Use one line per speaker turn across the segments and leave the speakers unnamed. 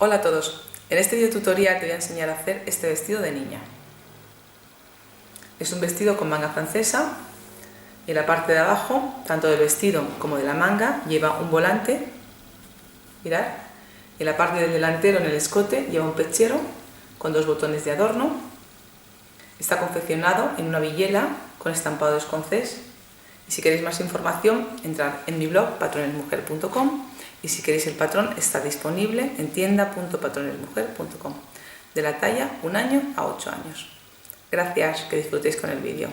Hola a todos, en este video tutorial te voy a enseñar a hacer este vestido de niña. Es un vestido con manga francesa y en la parte de abajo, tanto del vestido como de la manga, lleva un volante, mirad, y en la parte del delantero, en el escote, lleva un pechero con dos botones de adorno. Está confeccionado en una villela con estampado escocés y si queréis más información, entrad en mi blog patronesmujer.com. Y si queréis el patrón está disponible en tienda.patronesmujer.com, de la talla 1 año a 8 años. Gracias, que disfrutéis con el vídeo.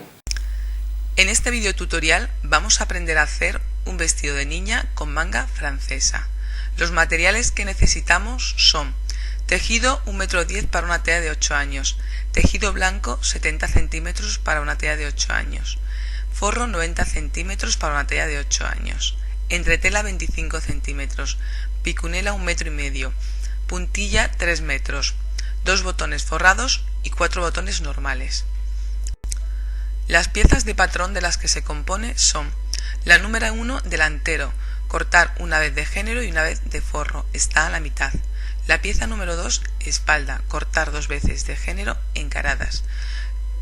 En este vídeo tutorial vamos a aprender a hacer un vestido de niña con manga francesa. Los materiales que necesitamos son tejido 1,10 m para una talla de 8 años, tejido blanco 70 centímetros para una talla de 8 años, forro 90 centímetros para una talla de 8 años, entretela 25 centímetros, picunela 1,5 m, puntilla 3 metros, 2 botones forrados y 4 botones normales. Las piezas de patrón de las que se compone son: la número 1, delantero, cortar una vez de género y una vez de forro, está a la mitad. La pieza número 2, espalda, cortar 2 veces de género encaradas.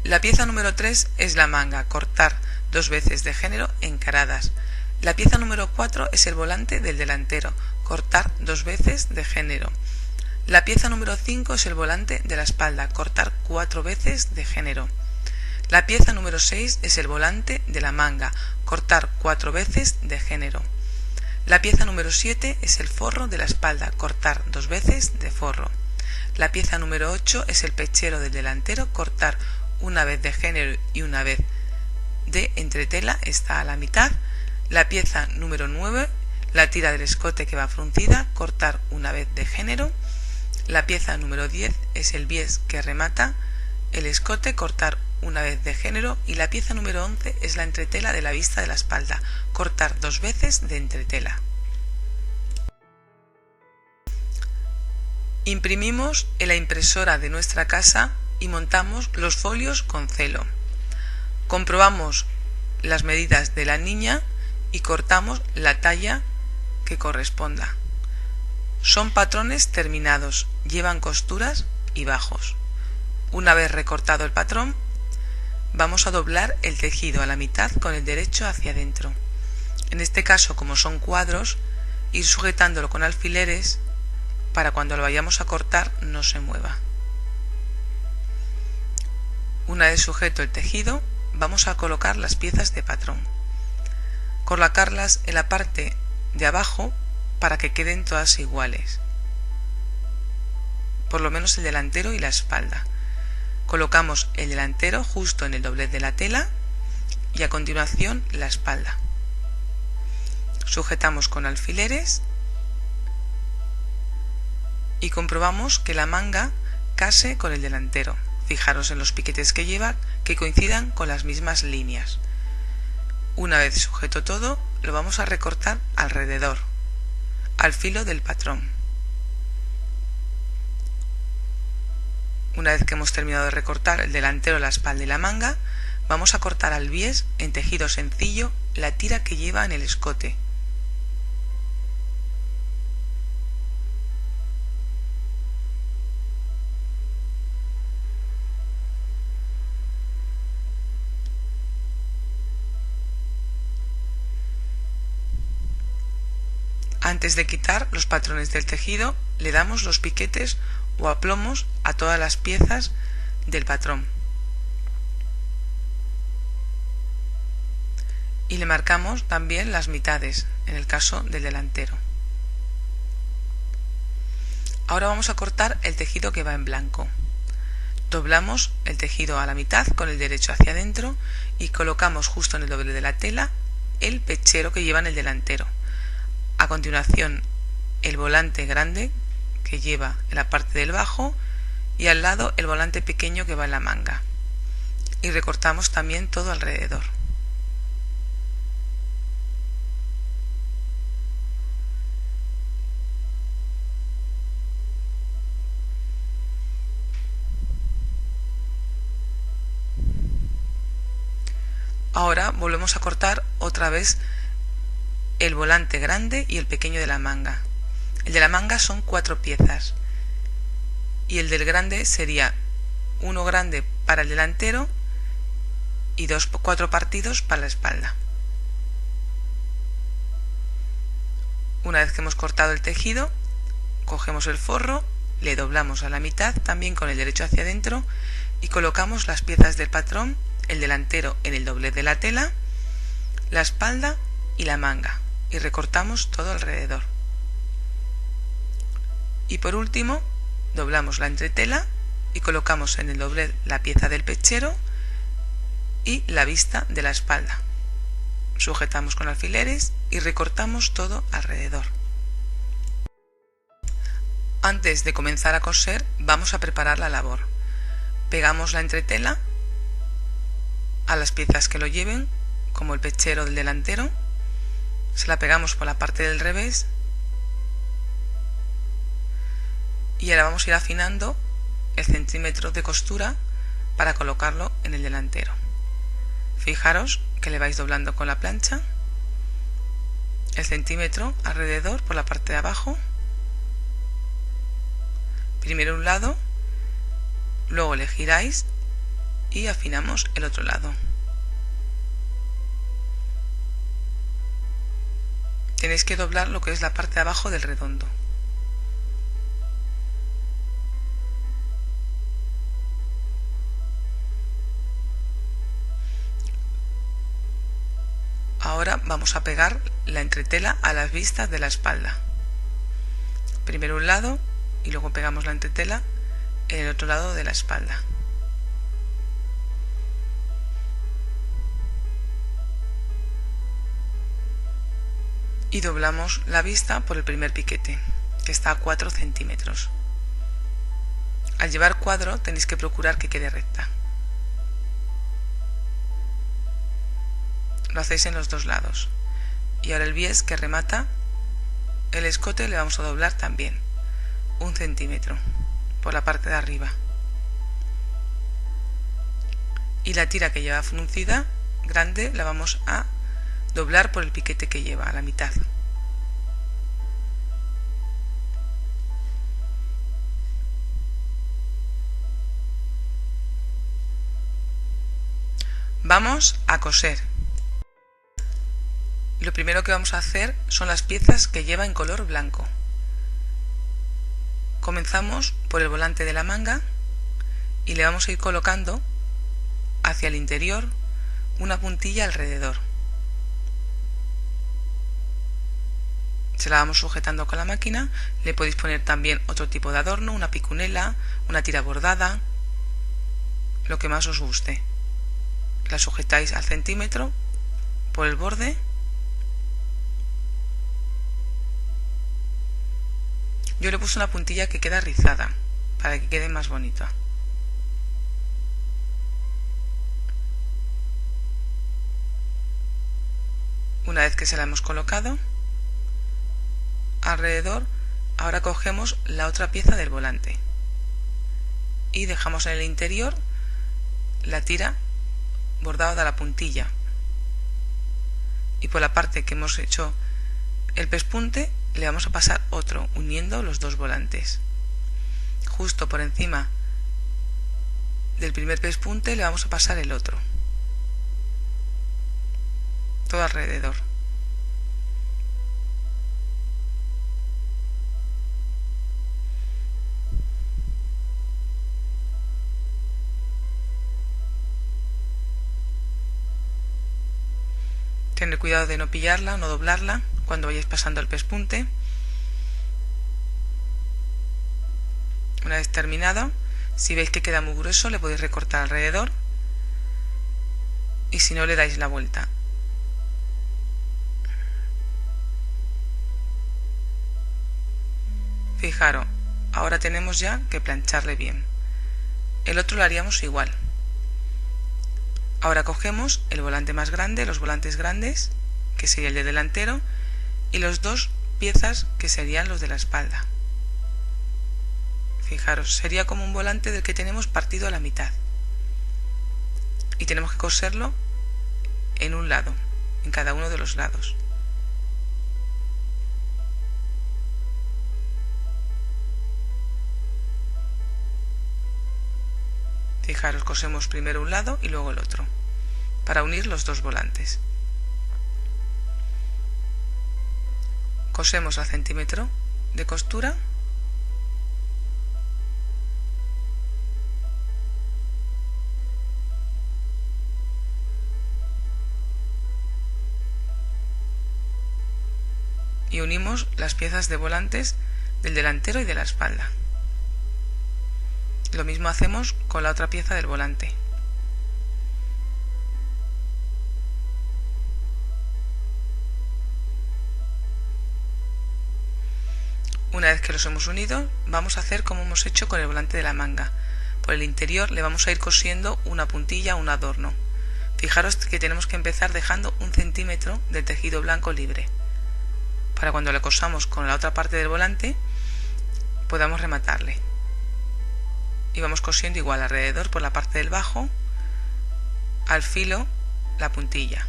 La pieza número 3 es la manga, cortar 2 veces de género encaradas. La pieza número 4 es el volante del delantero, cortar 2 veces de género. La pieza número 5 es el volante de la espalda, cortar 4 veces de género. La pieza número 6 es el volante de la manga, cortar 4 veces de género. La pieza número 7 es el forro de la espalda, cortar 2 veces de forro. La pieza número 8 es el pechero del delantero, cortar una vez de género y una vez de entretela, está a la mitad. La pieza número 9, la tira del escote que va fruncida, cortar una vez de género. La pieza número 10 es el bies que remata el escote, cortar una vez de género. Y la pieza número 11 es la entretela de la vista de la espalda, cortar 2 veces de entretela. Imprimimos en la impresora de nuestra casa y montamos los folios con celo. Comprobamos las medidas de la niña y cortamos la talla que corresponda. Son patrones terminados, llevan costuras y bajos. Una vez recortado el patrón, vamos a doblar el tejido a la mitad con el derecho hacia adentro. En este caso, como son cuadros, ir sujetándolo con alfileres para cuando lo vayamos a cortar no se mueva. Una vez sujeto el tejido, vamos a colocar las piezas de patrón. Colocarlas en la parte de abajo para que queden todas iguales, por lo menos el delantero y la espalda. Colocamos el delantero justo en el doblez de la tela y a continuación la espalda. Sujetamos con alfileres y comprobamos que la manga case con el delantero. Fijaros en los piquetes que lleva, que coincidan con las mismas líneas. Una vez sujeto todo, lo vamos a recortar alrededor, al filo del patrón. Una vez que hemos terminado de recortar el delantero, la espalda y la manga, vamos a cortar al bies en tejido sencillo la tira que lleva en el escote. Antes de quitar los patrones del tejido, le damos los piquetes o aplomos a todas las piezas del patrón y le marcamos también las mitades en el caso del delantero. Ahora vamos a cortar el tejido que va en blanco. Doblamos el tejido a la mitad con el derecho hacia adentro y colocamos justo en el doble de la tela el pechero que lleva en el delantero. A continuación, el volante grande que lleva en la parte del bajo y al lado el volante pequeño que va en la manga. Y recortamos también todo alrededor. Ahora volvemos a cortar otra vez el volante grande y el pequeño de la manga. El de la manga son 4 piezas y el del grande sería uno grande para el delantero y 4 partidos para la espalda. Una vez que hemos cortado el tejido, cogemos el forro, le doblamos a la mitad, también con el derecho hacia adentro, y colocamos las piezas del patrón, el delantero en el doblez de la tela, la espalda y la manga, y recortamos todo alrededor. Y por último, doblamos la entretela y colocamos en el doblez la pieza del pechero y la vista de la espalda. Sujetamos con alfileres y recortamos todo alrededor. Antes de comenzar a coser, vamos a preparar la labor. Pegamos la entretela a las piezas que lo lleven, como el pechero del delantero. Se la pegamos por la parte del revés y ahora vamos a ir afinando el centímetro de costura para colocarlo en el delantero. Fijaros que le vais doblando con la plancha el centímetro alrededor por la parte de abajo. Primero un lado, luego le giráis y afinamos el otro lado. Tenéis que doblar lo que es la parte de abajo del redondo. Ahora vamos a pegar la entretela a las vistas de la espalda. Primero un lado y luego pegamos la entretela en el otro lado de la espalda. Y doblamos la vista por el primer piquete, que está a 4 centímetros. Al llevar cuadro tenéis que procurar que quede recta. Lo hacéis en los dos lados. Y ahora el bies que remata el escote le vamos a doblar también 1 centímetro por la parte de arriba. Y la tira que lleva fruncida, grande, la vamos a doblar por el piquete que lleva a la mitad. Vamos a coser. Lo primero que vamos a hacer son las piezas que lleva en color blanco. Comenzamos por el volante de la manga y le vamos a ir colocando hacia el interior una puntilla alrededor. Se la vamos sujetando con la máquina. Le podéis poner también otro tipo de adorno, una picunela, una tira bordada, lo que más os guste. La sujetáis al centímetro por el borde. Yo le puse una puntilla que queda rizada para que quede más bonita. Una vez que se la hemos colocado alrededor, ahora cogemos la otra pieza del volante y dejamos en el interior la tira bordada de la puntilla, y por la parte que hemos hecho el pespunte le vamos a pasar otro uniendo los dos volantes. Justo por encima del primer pespunte le vamos a pasar el otro, todo alrededor. Tened cuidado de no pillarla, no doblarla cuando vayáis pasando el pespunte. Una vez terminado, si veis que queda muy grueso, le podéis recortar alrededor, y si no, le dais la vuelta. Fijaros, ahora tenemos ya que plancharle bien. El otro lo haríamos igual. Ahora cogemos el volante más grande, los volantes grandes, que sería el de delantero, y los dos piezas que serían los de la espalda. Fijaros, sería como un volante del que tenemos partido a la mitad. Y tenemos que coserlo en un lado, en cada uno de los lados. Fijaros, cosemos primero un lado y luego el otro, para unir los dos volantes. Cosemos al centímetro de costura. Y unimos las piezas de volantes del delantero y de la espalda. Lo mismo hacemos con la otra pieza del volante. Una vez que los hemos unido, vamos a hacer como hemos hecho con el volante de la manga. Por el interior le vamos a ir cosiendo una puntilla, un adorno. Fijaros que tenemos que empezar dejando 1 centímetro del tejido blanco libre, para cuando le cosamos con la otra parte del volante podamos rematarle. Y vamos cosiendo igual alrededor por la parte del bajo, al filo, la puntilla.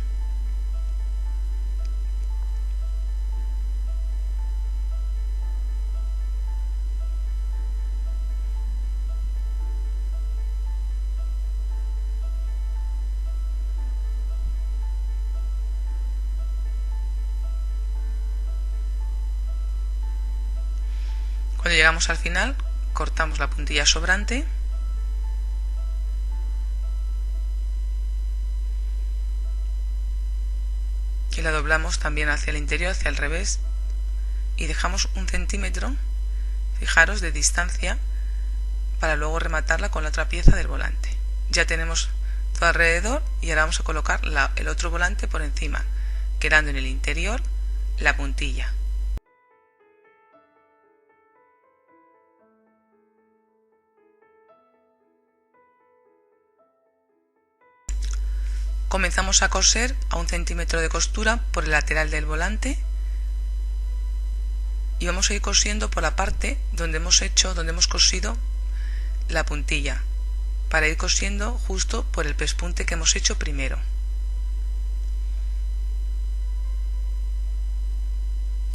Cuando llegamos al final, cortamos la puntilla sobrante y la doblamos también hacia el interior, hacia el revés, y dejamos 1 centímetro, fijaros, de distancia para luego rematarla con la otra pieza del volante. Ya tenemos todo alrededor y ahora vamos a colocar el otro volante por encima, quedando en el interior la puntilla. Comenzamos a coser a 1 centímetro de costura por el lateral del volante y vamos a ir cosiendo por la parte donde hemos cosido la puntilla, para ir cosiendo justo por el pespunte que hemos hecho primero.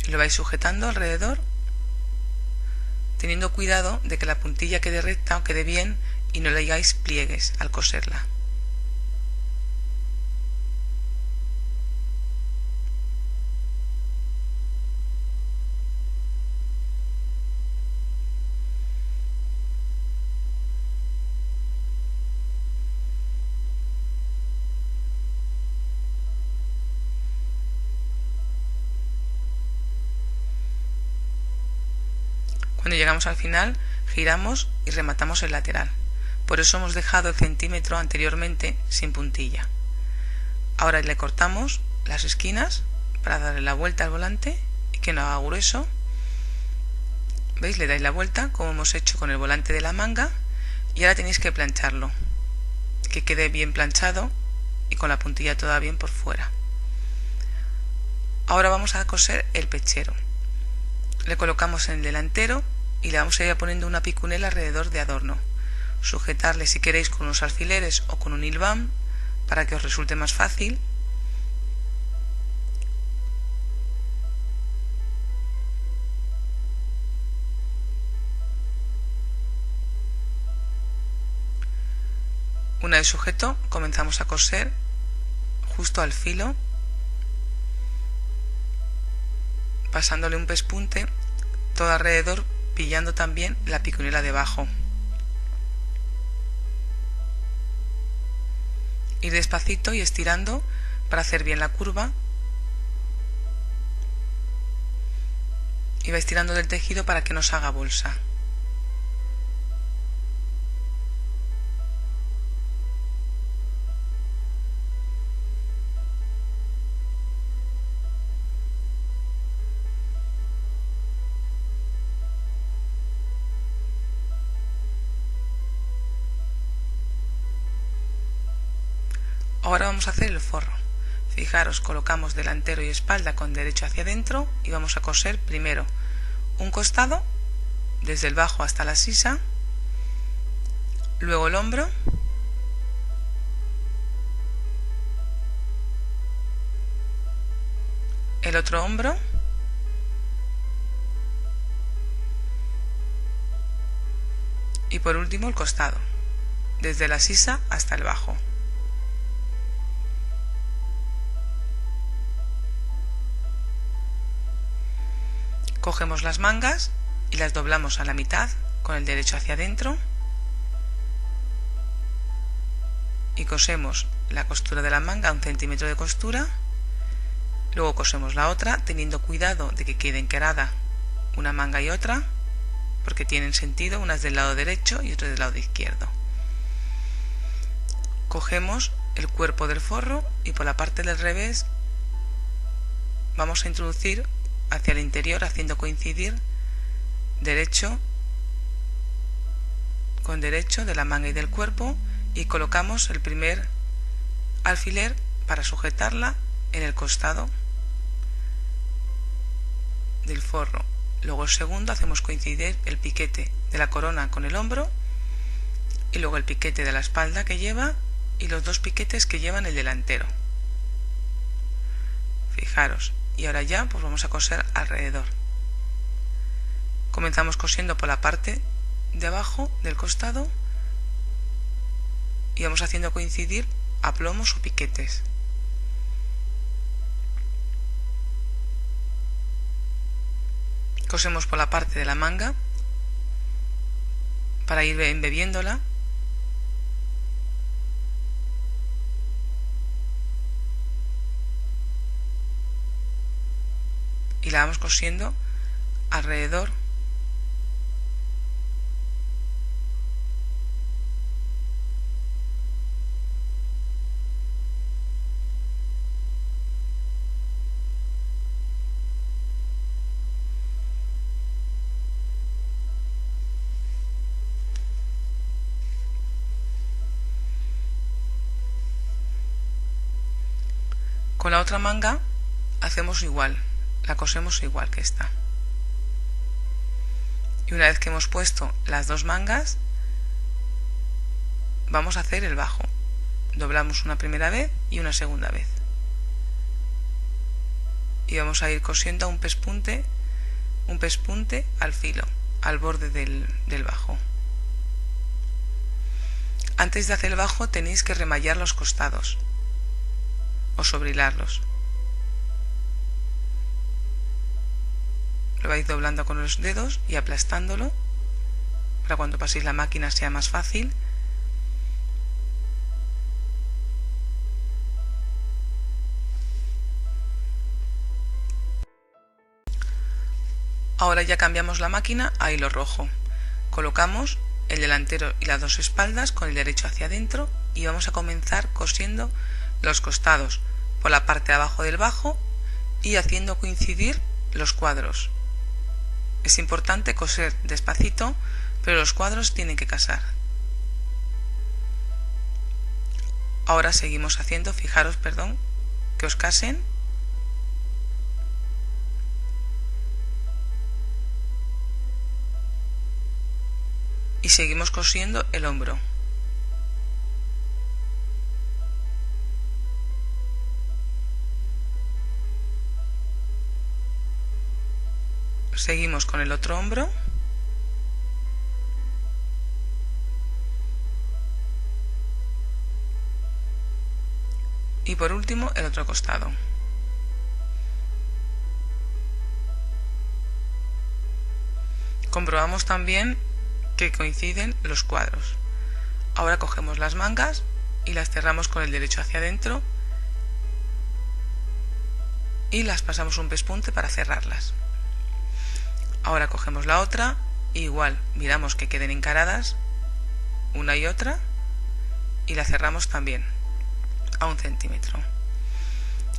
Lo vais sujetando alrededor, teniendo cuidado de que la puntilla quede recta o quede bien y no le hagáis pliegues al coserla. Cuando llegamos al final, giramos y rematamos el lateral. Por eso hemos dejado el centímetro anteriormente sin puntilla. Ahora le cortamos las esquinas para darle la vuelta al volante y que no haga grueso. ¿Veis? Le dais la vuelta como hemos hecho con el volante de la manga y ahora tenéis que plancharlo, que quede bien planchado y con la puntilla toda bien por fuera. Ahora vamos a coser el pechero. Le colocamos en el delantero y le vamos a ir poniendo una picunela alrededor de adorno. Sujetarle si queréis con unos alfileres o con un hilván para que os resulte más fácil. Una vez sujeto, comenzamos a coser justo al filo, pasándole un pespunte todo alrededor, pillando también la picunela debajo. Ir despacito y estirando para hacer bien la curva. Y va estirando del tejido para que no se haga bolsa. Ahora vamos a hacer el forro. Fijaros, colocamos delantero y espalda con derecho hacia adentro y vamos a coser primero un costado desde el bajo hasta la sisa, luego el hombro, el otro hombro, y por último el costado. desde la sisa hasta el bajo. Cogemos las mangas y las doblamos a la mitad con el derecho hacia adentro y cosemos la costura de la manga, 1 centímetro de costura. Luego cosemos la otra, teniendo cuidado de que quede encarada una manga y otra, porque tienen sentido, unas del lado derecho y otras del lado izquierdo. Cogemos el cuerpo del forro y por la parte del revés vamos a introducir hacia el interior, haciendo coincidir derecho con derecho de la manga y del cuerpo, y colocamos el primer alfiler para sujetarla en el costado del forro. Luego el segundo, hacemos coincidir el piquete de la corona con el hombro, y luego el piquete de la espalda que lleva y los 2 piquetes que llevan el delantero. Fijaros, y ahora ya pues vamos a coser alrededor. Comenzamos cosiendo por la parte de abajo del costado y vamos haciendo coincidir aplomos o piquetes. Cosemos por la parte de la manga para ir embebiéndola. Y la vamos cosiendo alrededor . Con la otra manga hacemos igual, la cosemos igual que esta. Y una vez que hemos puesto las 2 mangas, vamos a hacer el bajo. Doblamos una primera vez y una segunda vez. Y vamos a ir cosiendo un pespunte al filo, al borde del bajo. Antes de hacer el bajo tenéis que remallar los costados o sobrehilarlos. Lo vais doblando con los dedos y aplastándolo para cuando paséis la máquina sea más fácil. Ahora ya cambiamos la máquina a hilo rojo. Colocamos el delantero y las 2 espaldas con el derecho hacia adentro y vamos a comenzar cosiendo los costados por la parte de abajo del bajo y haciendo coincidir los cuadros. Es importante coser despacito, pero los cuadros tienen que casar. Ahora seguimos haciendo, fijaros, que os casen. Y seguimos cosiendo el hombro. Seguimos con el otro hombro. Y por último el otro costado. Comprobamos también que coinciden los cuadros. Ahora cogemos las mangas y las cerramos con el derecho hacia adentro y las pasamos un pespunte para cerrarlas. Ahora cogemos la otra, igual miramos que queden encaradas una y otra y la cerramos también a 1 centímetro.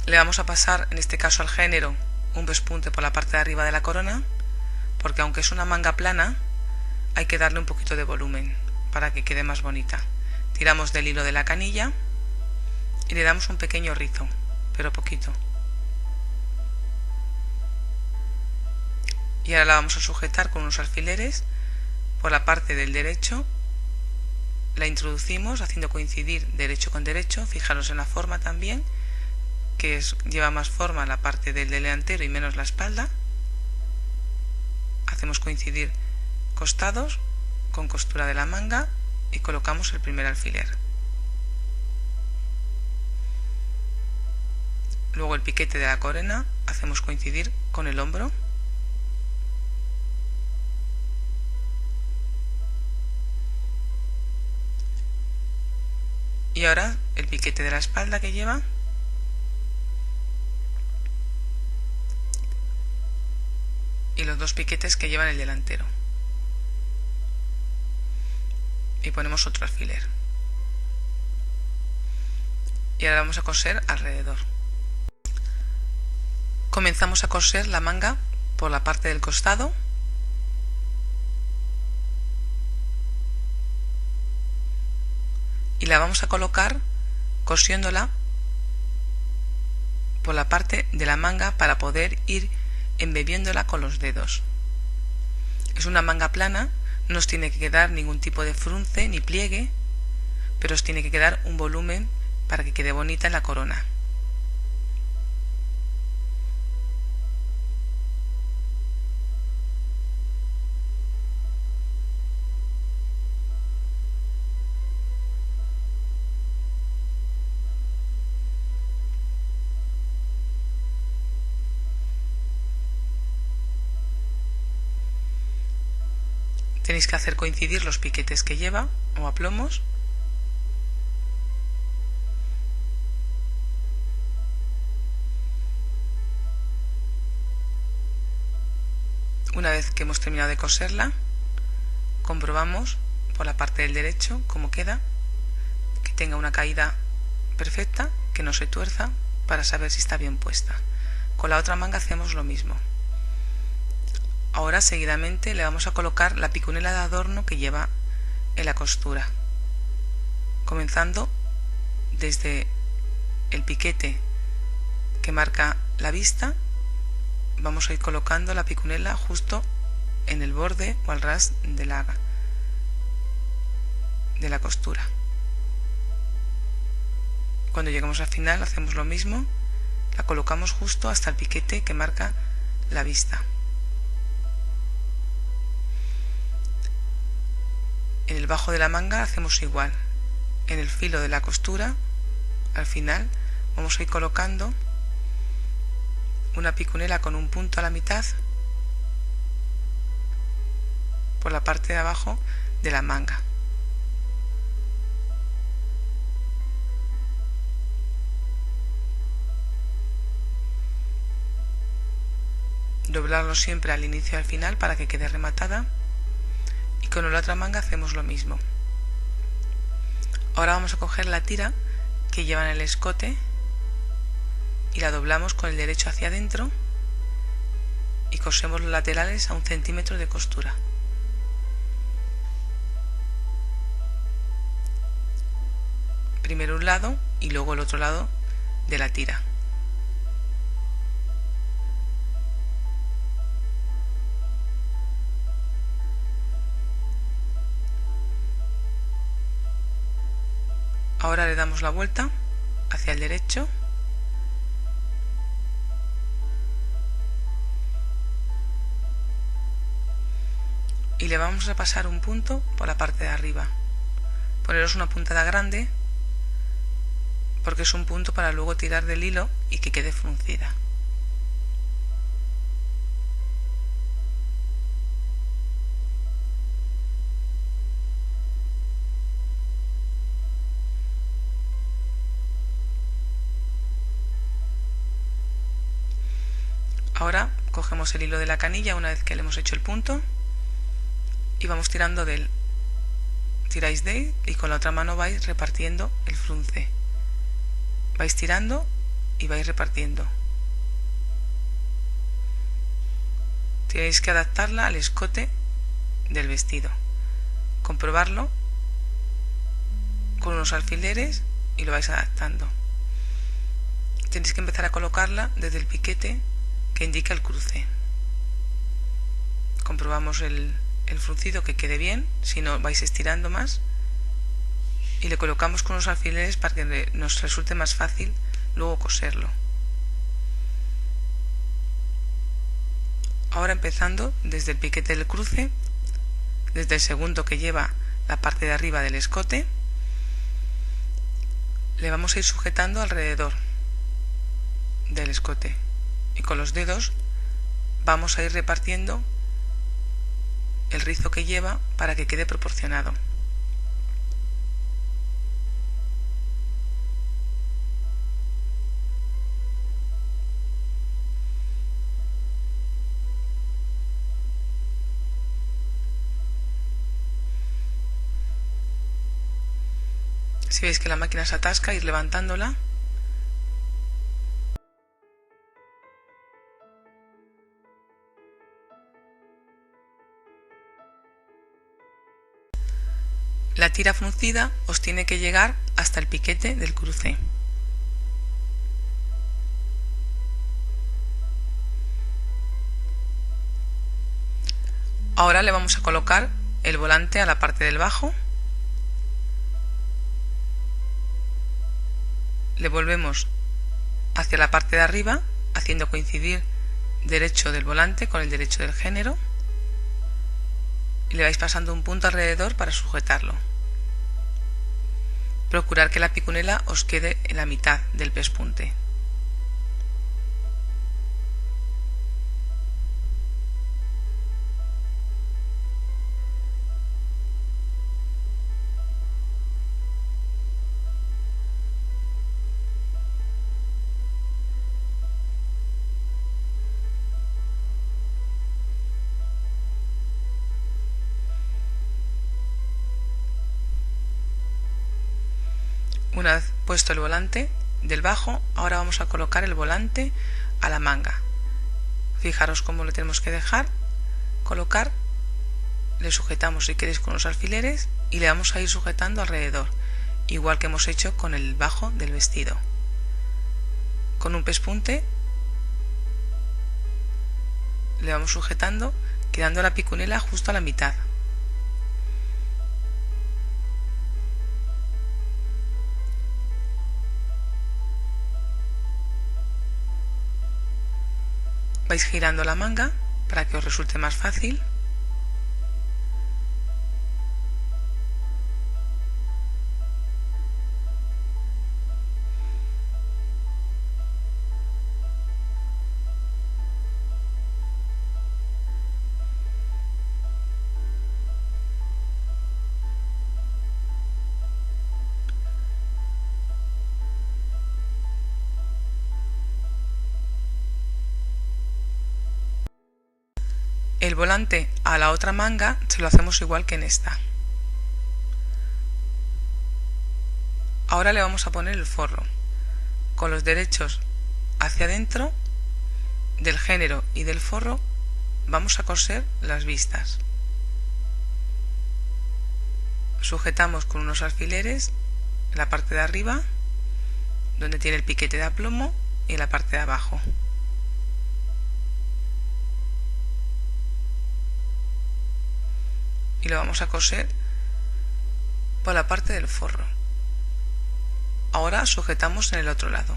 Le vamos a pasar en este caso al género un pespunte por la parte de arriba de la corona, porque aunque es una manga plana hay que darle un poquito de volumen para que quede más bonita. Tiramos del hilo de la canilla y le damos un pequeño rizo, pero poquito. Y ahora la vamos a sujetar con unos alfileres por la parte del derecho. La introducimos haciendo coincidir derecho con derecho. Fijaros en la forma también, que lleva más forma la parte del delantero y menos la espalda. Hacemos coincidir costados con costura de la manga y colocamos el primer alfiler. Luego el piquete de la corona hacemos coincidir con el hombro. Y ahora el piquete de la espalda que lleva. Y los dos piquetes que llevan el delantero. Y ponemos otro alfiler. Y ahora vamos a coser alrededor. Comenzamos a coser la manga por la parte del costado. Y la vamos a colocar cosiéndola por la parte de la manga para poder ir embebiéndola con los dedos. Es una manga plana, no os tiene que quedar ningún tipo de frunce ni pliegue, pero os tiene que quedar un volumen para que quede bonita en la corona. Tenéis que hacer coincidir los piquetes que lleva o aplomos. Una vez que hemos terminado de coserla, comprobamos por la parte del derecho cómo queda, que tenga una caída perfecta, que no se tuerza, para saber si está bien puesta. Con la otra manga hacemos lo mismo. Ahora seguidamente le vamos a colocar la picunela de adorno que lleva en la costura, comenzando desde el piquete que marca la vista. Vamos a ir colocando la picunela justo en el borde o al ras de la costura. Cuando lleguemos al final hacemos lo mismo, la colocamos justo hasta el piquete que marca la vista. En el bajo de la manga hacemos igual. En el filo de la costura, al final, vamos a ir colocando una picunela con un punto a la mitad por la parte de abajo de la manga. Doblarlo siempre al inicio y al final para que quede rematada. Y con la otra manga hacemos lo mismo. Ahora vamos a coger la tira que lleva en el escote y la doblamos con el derecho hacia adentro y cosemos los laterales a 1 centímetro de costura. Primero un lado y luego el otro lado de la tira. Ahora le damos la vuelta hacia el derecho y le vamos a pasar un punto por la parte de arriba. Poneros una puntada grande porque es un punto para luego tirar del hilo y que quede fruncida. Ahora cogemos el hilo de la canilla una vez que le hemos hecho el punto y vamos tirando de él. Tiráis de él y con la otra mano vais repartiendo el frunce. Vais tirando y vais repartiendo. Tenéis que adaptarla al escote del vestido. Comprobarlo con unos alfileres y lo vais adaptando. Tenéis que empezar a colocarla desde el piquete que indica el cruce. Comprobamos el fruncido que quede bien, si no vais estirando más y le colocamos con unos alfileres para que nos resulte más fácil luego coserlo. Ahora empezando desde el piquete del cruce, desde el segundo que lleva la parte de arriba del escote. Le vamos a ir sujetando alrededor del escote y con los dedos vamos a ir repartiendo el rizo que lleva para que quede proporcionado. Si veis que la máquina se atasca, ir levantándola. La tira fruncida os tiene que llegar hasta el piquete del cruce. Ahora le vamos a colocar el volante a la parte del bajo. Le volvemos hacia la parte de arriba, haciendo coincidir derecho del volante con el derecho del género. Y le vais pasando un punto alrededor para sujetarlo. Procurar que la picunela os quede en la mitad del pespunte. Una vez puesto el volante del bajo, ahora vamos a colocar el volante a la manga. Fijaros cómo lo tenemos que dejar, colocar, le sujetamos si queréis con los alfileres y le vamos a ir sujetando alrededor, igual que hemos hecho con el bajo del vestido. Con un pespunte le vamos sujetando, quedando la picunela justo a la mitad. Vais girando la manga para que os resulte más fácil. El volante a la otra manga se lo hacemos igual que en esta. Ahora le vamos a poner el forro. Con los derechos hacia adentro del género y del forro vamos a coser las vistas. Sujetamos con unos alfileres en la parte de arriba, donde tiene el piquete de aplomo, y en la parte de abajo. Y lo vamos a coser por la parte del forro. Ahora sujetamos en el otro lado.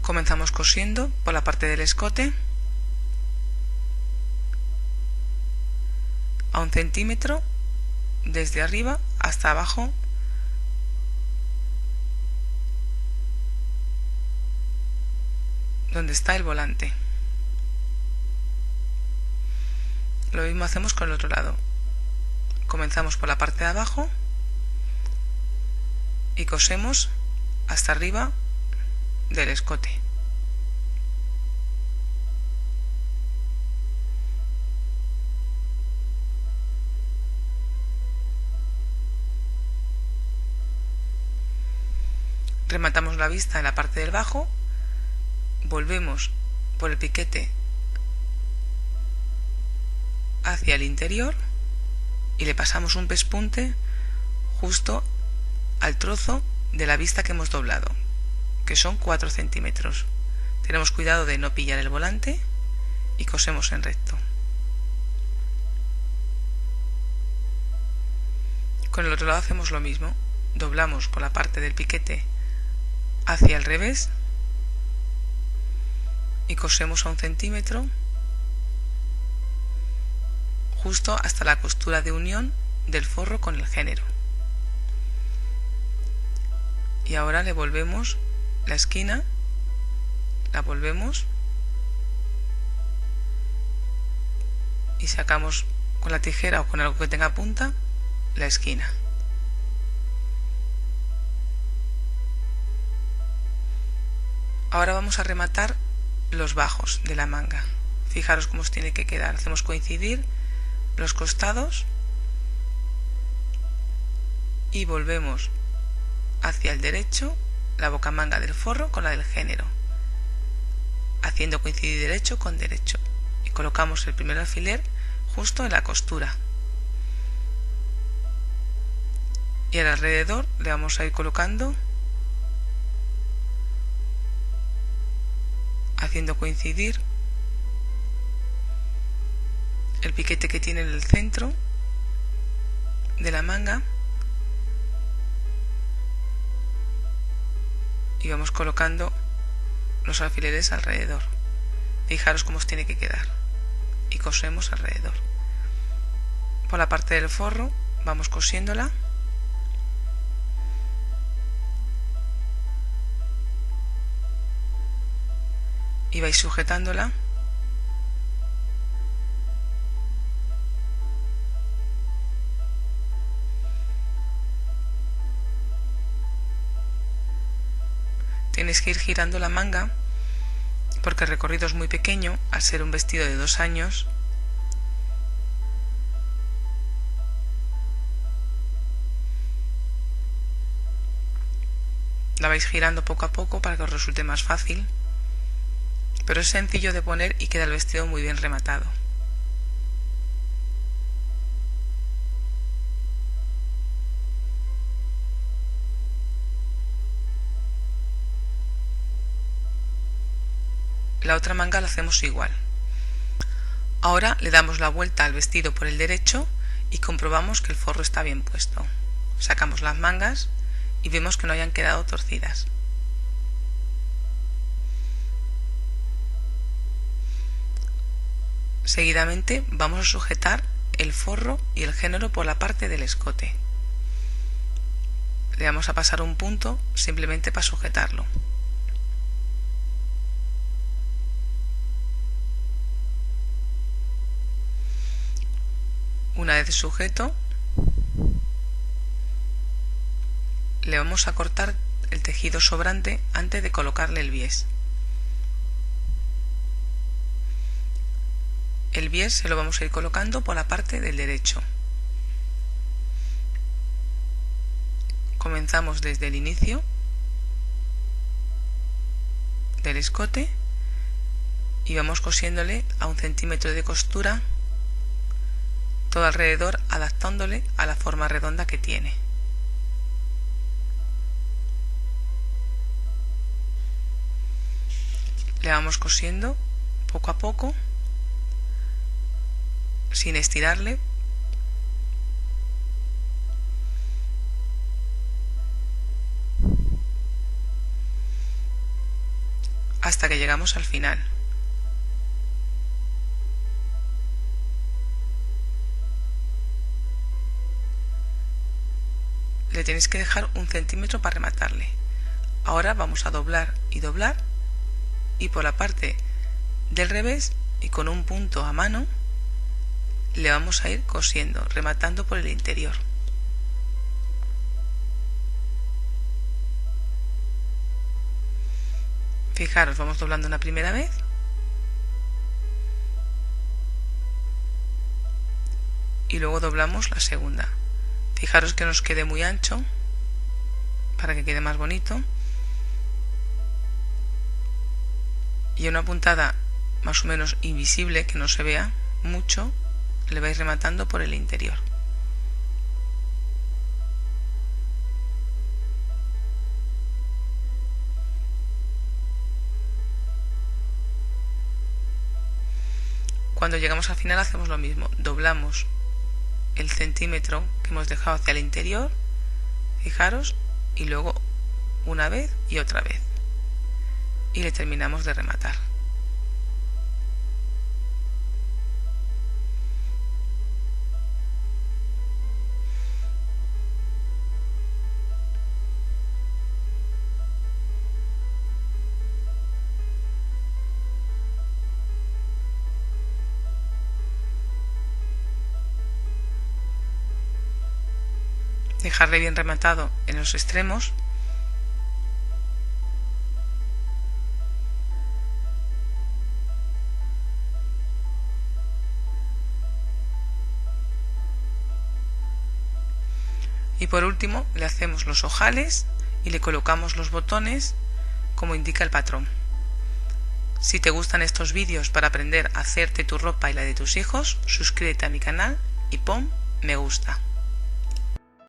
Comenzamos cosiendo por la parte del escote a 1 centímetro desde arriba hasta abajo, donde está el volante. Lo mismo hacemos con el otro lado. Comenzamos por la parte de abajo y cosemos hasta arriba del escote. Rematamos la vista en la parte del bajo, volvemos por el piquete hacia el interior y le pasamos un pespunte justo al trozo de la vista que hemos doblado, que son 4 centímetros. Tenemos cuidado de no pillar el volante y cosemos en recto. Con el otro lado hacemos lo mismo. doblamos con la parte del piquete hacia el revés y cosemos a 1 centímetro justo hasta la costura de unión del forro con el género. Y ahora le volvemos la esquina, la volvemos y sacamos con la tijera o con algo que tenga punta la esquina. Ahora vamos a rematar los bajos de la manga. Fijaros cómo os tiene que quedar. Hacemos coincidir los costados y volvemos hacia el derecho la bocamanga del forro con la del género, haciendo coincidir derecho con derecho, y colocamos el primer alfiler justo en la costura y alrededor le vamos a ir colocando, haciendo coincidir el piquete que tiene en el centro de la manga y vamos colocando los alfileres alrededor. Fijaros cómo os tiene que quedar y cosemos alrededor. Por la parte del forro vamos cosiéndola y vais sujetándola Tienes que ir girando la manga porque el recorrido es muy pequeño, al ser un vestido de 2 años. La vais girando poco a poco para que os resulte más fácil, pero es sencillo de poner y queda el vestido muy bien rematado. La otra manga la hacemos igual. Ahora le damos la vuelta al vestido por el derecho y comprobamos que el forro está bien puesto. Sacamos las mangas y vemos que no hayan quedado torcidas. Seguidamente vamos a sujetar el forro y el género por la parte del escote. Le vamos a pasar un punto simplemente para sujetarlo. Una vez sujeto, le vamos a cortar el tejido sobrante antes de colocarle el bies. El bies se lo vamos a ir colocando por la parte del derecho. Comenzamos desde el inicio del escote y vamos cosiéndole a 1 centímetro de costura todo alrededor, adaptándole a la forma redonda que tiene. Le vamos cosiendo poco a poco, sin estirarle, hasta que llegamos al final. Le tenéis que dejar 1 centímetro para rematarle. Ahora vamos a doblar y doblar, y por la parte del revés y con un punto a mano le vamos a ir cosiendo, rematando por el interior. Fijaros, vamos doblando una primera vez y luego doblamos la segunda. Fijaros que nos quede muy ancho para que quede más bonito, y una puntada más o menos invisible, que no se vea mucho, le vais rematando por el interior. Cuando llegamos al final hacemos lo mismo, doblamos el centímetro que hemos dejado hacia el interior, Fijaros, y luego una vez y otra vez. Y le terminamos de rematar. Dejarle bien rematado en los extremos. Y por último le hacemos los ojales y le colocamos los botones como indica el patrón. Si te gustan estos vídeos para aprender a hacerte tu ropa y la de tus hijos, suscríbete a mi canal y pon me gusta.